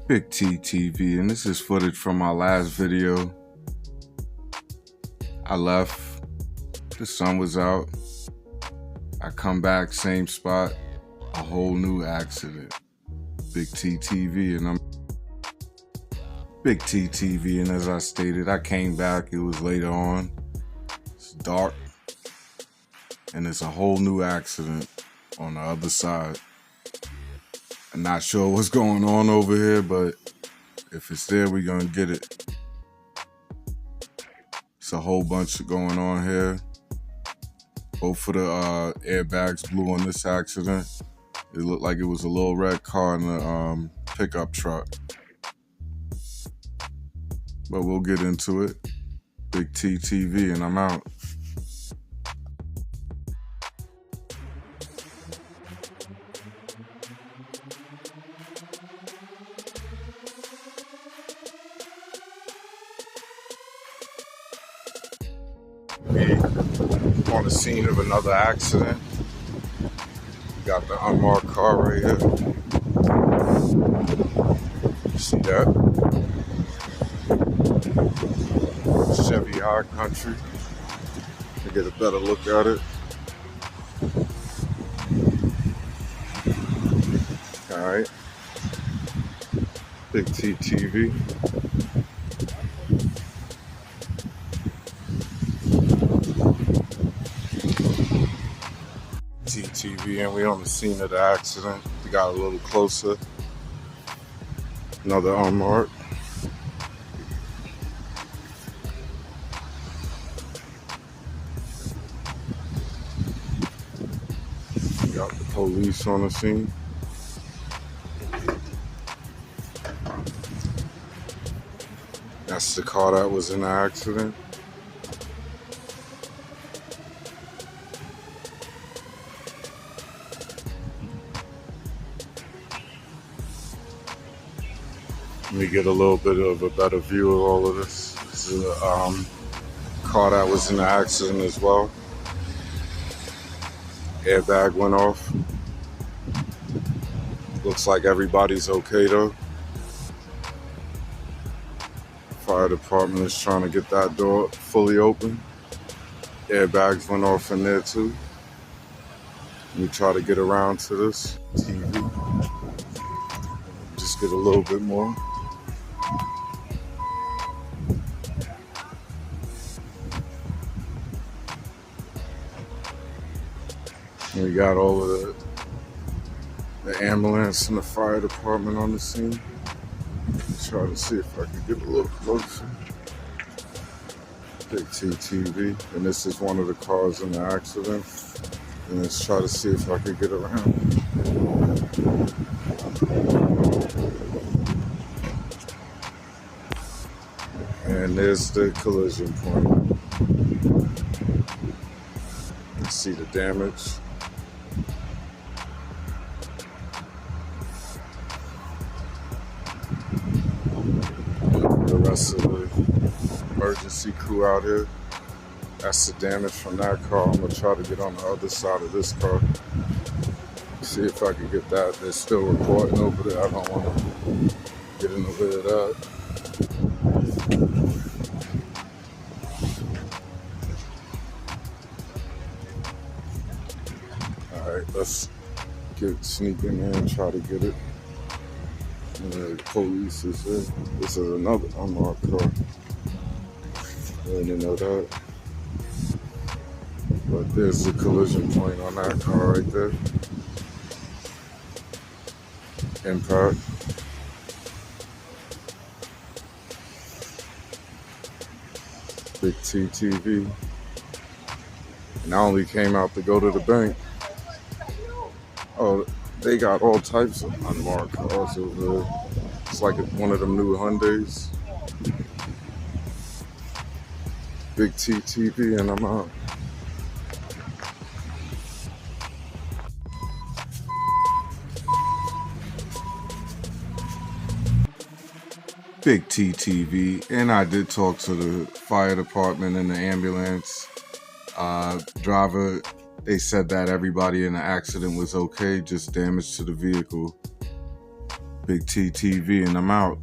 Big T-TV, and this is footage from my last video. I left, the sun was out, I come back, same spot, a whole new accident. Big T-TV, and I'm Big T-TV, and as I stated, I came back, it was later on, it's dark, and it's a whole new accident on the other side. I'm not sure what's going on over here, but if it's there, we're gonna get it. It's a whole bunch going on here. Both of the airbags blew on this accident. It looked like it was a little red car in a pickup truck. But we'll get into it. Big T-TV, and I'm out. We on the scene of another accident. We got the unmarked car right here. You see that? Chevy High Country. To get a better look at it. Alright. Big T-TV. T-TV, and we on the scene of the accident. We got a little closer. Another unmarked. We got the police on the scene. That's the car that was in the accident. Let me get a little bit of a better view of all of this. This is a car that was in the accident as well. Airbag went off. Looks like everybody's okay though. Fire department is trying to get that door fully open. Airbags went off in there too. Let me try to get around to this TV. Just get a little bit more. And we got all of the ambulance and the fire department on the scene. Try to see if I can get a little closer. Big T-TV, and this is one of the cars in the accident. And let's try to see if I can get around. And there's the collision point. You can see the damage. The rest of the emergency crew out here. That's the damage from that car. I'm gonna try to get on the other side of this car. See if I can get that. They're still recording over there. I don't want to get in the way of that. All right, let's sneak in there and try to get it. The police is there. This is another unmarked car. I didn't know that. But there's the collision point on that car right there. Impact. Big T-TV. And I only came out to go to the bank. Oh, they got all types of unmarked cars over there. It's like one of them new Hyundais. Big T-TV, and I'm out. Big T-TV, and I did talk to the fire department and the ambulance driver. They said that everybody in the accident was okay, just damage to the vehicle. Big T TV, and I'm out.